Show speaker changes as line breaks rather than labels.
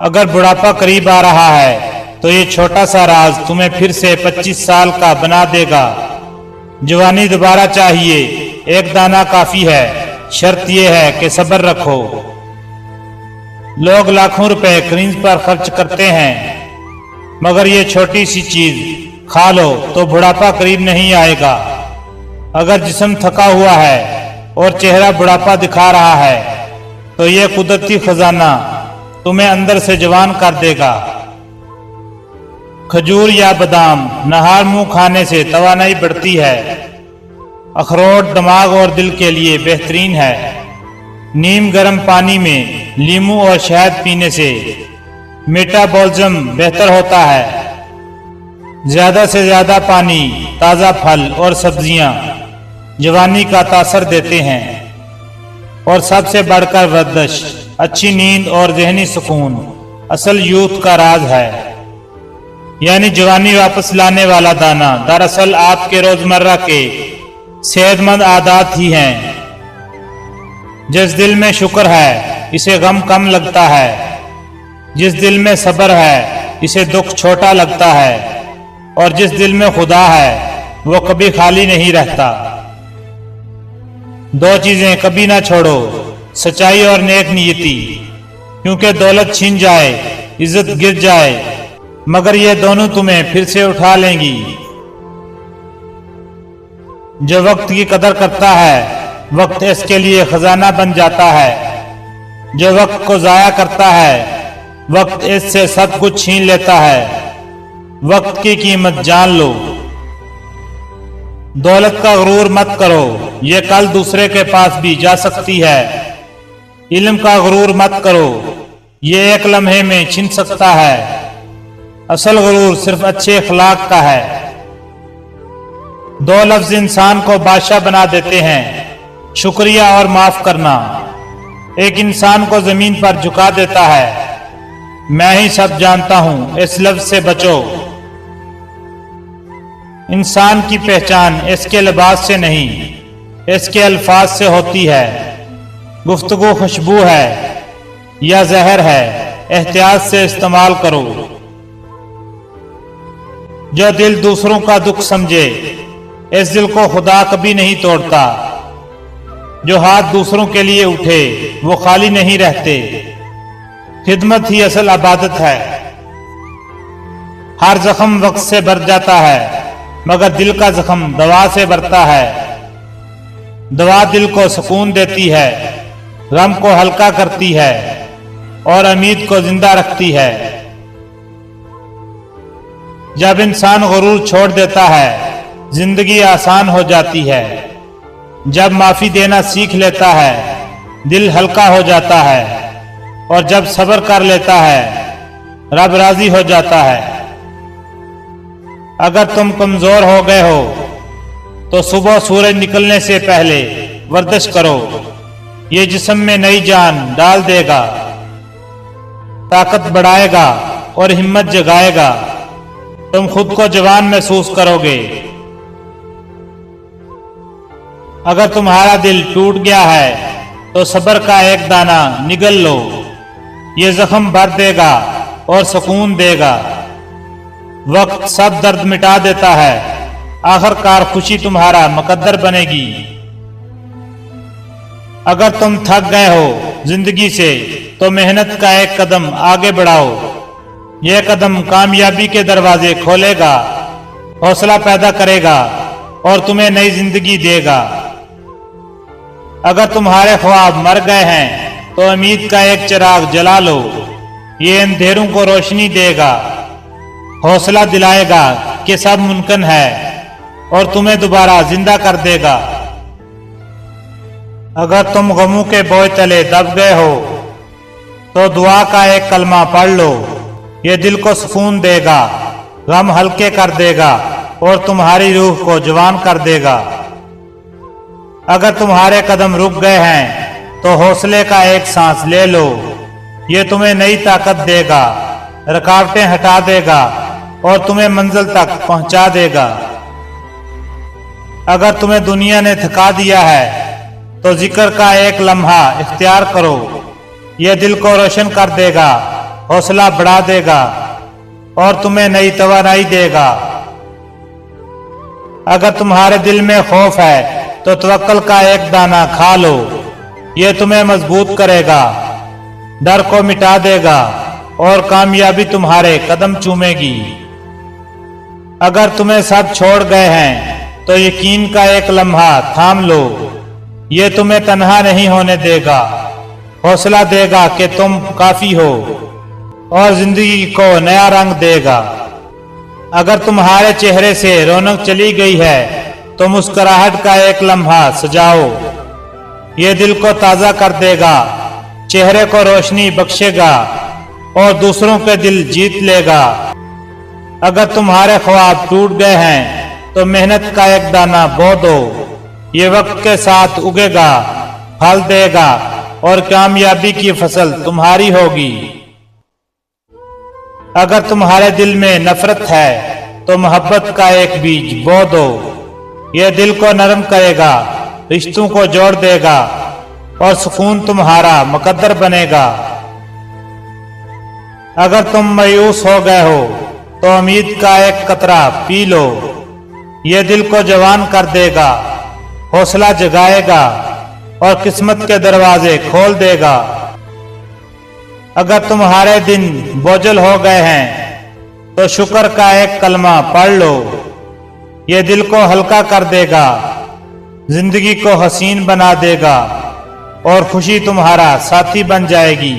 اگر بڑھاپا قریب آ رہا ہے تو یہ چھوٹا سا راز تمہیں پھر سے 25 سال کا بنا دے گا۔ جوانی دوبارہ چاہیے، ایک دانہ کافی ہے، شرط یہ ہے کہ صبر رکھو۔ لوگ لاکھوں روپے کرینز پر خرچ کرتے ہیں، مگر یہ چھوٹی سی چیز کھا لو تو بڑھاپا قریب نہیں آئے گا۔ اگر جسم تھکا ہوا ہے اور چہرہ بڑھاپا دکھا رہا ہے تو یہ قدرتی خزانہ تمہیں اندر سے جوان کر دے گا۔ کھجور یا بادام نہار منہ کھانے سے توانائی بڑھتی ہے۔ اخروٹ دماغ اور دل کے لیے بہترین ہے۔ نیم گرم پانی میں لیموں اور شہد پینے سے میٹابولزم بہتر ہوتا ہے۔ زیادہ سے زیادہ پانی، تازہ پھل اور سبزیاں جوانی کا تاثر دیتے ہیں۔ اور سب سے بڑھ کر ورزش، اچھی نیند اور ذہنی سکون اصل یوتھ کا راز ہے۔ یعنی جوانی واپس لانے والا دانہ دراصل آپ کے روزمرہ کے صحت مند عادات ہی ہیں۔ جس دل میں شکر ہے اسے غم کم لگتا ہے، جس دل میں صبر ہے اسے دکھ چھوٹا لگتا ہے، اور جس دل میں خدا ہے وہ کبھی خالی نہیں رہتا۔ دو چیزیں کبھی نہ چھوڑو، سچائی اور نیک نیتی، کیونکہ دولت چھین جائے، عزت گر جائے، مگر یہ دونوں تمہیں پھر سے اٹھا لیں گی۔ جو وقت کی قدر کرتا ہے وقت اس کے لیے خزانہ بن جاتا ہے۔ جو وقت کو ضائع کرتا ہے وقت اس سے سب کچھ چھین لیتا ہے۔ وقت کی قیمت جان لو۔ دولت کا غرور مت کرو، یہ کل دوسرے کے پاس بھی جا سکتی ہے۔ علم کا غرور مت کرو، یہ ایک لمحے میں چھن سکتا ہے۔ اصل غرور صرف اچھے اخلاق کا ہے۔ دو لفظ انسان کو بادشاہ بنا دیتے ہیں، شکریہ اور معاف کرنا۔ ایک انسان کو زمین پر جھکا دیتا ہے۔ میں ہی سب جانتا ہوں، اس لفظ سے بچو۔ انسان کی پہچان اس کے لباس سے نہیں، اس کے الفاظ سے ہوتی ہے۔ گفتگو خوشبو ہے یا زہر ہے، احتیاط سے استعمال کرو۔ جو دل دوسروں کا دکھ سمجھے اس دل کو خدا کبھی نہیں توڑتا۔ جو ہاتھ دوسروں کے لیے اٹھے وہ خالی نہیں رہتے۔ خدمت ہی اصل عبادت ہے۔ ہر زخم وقت سے بھر جاتا ہے، مگر دل کا زخم دوا سے بھرتا ہے۔ دوا دل کو سکون دیتی ہے، غم کو ہلکا کرتی ہے اور امید کو زندہ رکھتی ہے۔ جب انسان غرور چھوڑ دیتا ہے زندگی آسان ہو جاتی ہے۔ جب معافی دینا سیکھ لیتا ہے دل ہلکا ہو جاتا ہے، اور جب صبر کر لیتا ہے رب راضی ہو جاتا ہے۔ اگر تم کمزور ہو گئے ہو تو صبح سورج نکلنے سے پہلے ورزش کرو، یہ جسم میں نئی جان ڈال دے گا، طاقت بڑھائے گا اور ہمت جگائے گا۔ تم خود کو جوان محسوس کرو گے۔ اگر تمہارا دل ٹوٹ گیا ہے تو صبر کا ایک دانہ نگل لو، یہ زخم بھر دے گا اور سکون دے گا۔ وقت سب درد مٹا دیتا ہے، آخر کار خوشی تمہارا مقدر بنے گی۔ اگر تم تھک گئے ہو زندگی سے تو محنت کا ایک قدم آگے بڑھاؤ، یہ قدم کامیابی کے دروازے کھولے گا، حوصلہ پیدا کرے گا اور تمہیں نئی زندگی دے گا۔ اگر تمہارے خواب مر گئے ہیں تو امید کا ایک چراغ جلا لو، یہ اندھیروں کو روشنی دے گا، حوصلہ دلائے گا کہ سب ممکن ہے اور تمہیں دوبارہ زندہ کر دے گا۔ اگر تم غموں کے بوجھ تلے دب گئے ہو تو دعا کا ایک کلمہ پڑھ لو، یہ دل کو سکون دے گا، غم ہلکے کر دے گا اور تمہاری روح کو جوان کر دے گا۔ اگر تمہارے قدم رک گئے ہیں تو حوصلے کا ایک سانس لے لو، یہ تمہیں نئی طاقت دے گا، رکاوٹیں ہٹا دے گا اور تمہیں منزل تک پہنچا دے گا۔ اگر تمہیں دنیا نے تھکا دیا ہے تو ذکر کا ایک لمحہ اختیار کرو، یہ دل کو روشن کر دے گا حوصلہ بڑھا دے گا اور تمہیں نئی توانائی دے گا۔ اگر تمہارے دل میں خوف ہے تو توکل کا ایک دانہ کھا لو، یہ تمہیں مضبوط کرے گا، ڈر کو مٹا دے گا اور کامیابی تمہارے قدم چومے گی۔ اگر تمہیں سب چھوڑ گئے ہیں تو یقین کا ایک لمحہ تھام لو، یہ تمہیں تنہا نہیں ہونے دے گا، حوصلہ دے گا کہ تم کافی ہو اور زندگی کو نیا رنگ دے گا۔ اگر تمہارے چہرے سے رونق چلی گئی ہے تو مسکراہٹ کا ایک لمحہ سجاؤ، یہ دل کو تازہ کر دے گا، چہرے کو روشنی بخشے گا اور دوسروں کے دل جیت لے گا۔ اگر تمہارے خواب ٹوٹ گئے ہیں تو محنت کا ایک دانہ بو دو، یہ وقت کے ساتھ اگے گا، پھل دے گا اور کامیابی کی فصل تمہاری ہوگی۔ اگر تمہارے دل میں نفرت ہے تو محبت کا ایک بیج بو دو، یہ دل کو نرم کرے گا، رشتوں کو جوڑ دے گا اور سکون تمہارا مقدر بنے گا۔ اگر تم مایوس ہو گئے ہو تو امید کا ایک قطرہ پی لو، یہ دل کو جوان کر دے گا، حوصلہ جگائے گا اور قسمت کے دروازے کھول دے گا۔ اگر تمہارے دن بوجھل ہو گئے ہیں تو شکر کا ایک کلمہ پڑھ لو، یہ دل کو ہلکا کر دے گا، زندگی کو حسین بنا دے گا اور خوشی تمہارا ساتھی بن جائے گی۔